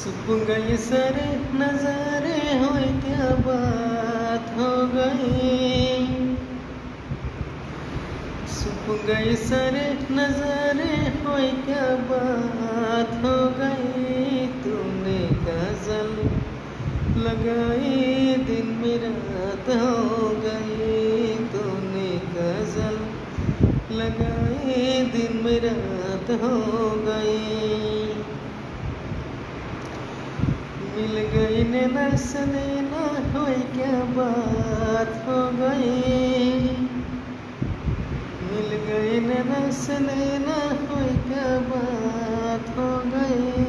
छुप गए सारे नजारे हो, क्या बात हो गई। छुप गए सारे नजारे हो, क्या बात हो गई। तूने गजल लगाई दिन में रात हो गई। तूने गजल लगाई दिन में रात हो गई। मिल गई नैना से नैना हो, क्या बात हो गई। मिल गई नैना से नैना हो, क्या बात हो गई।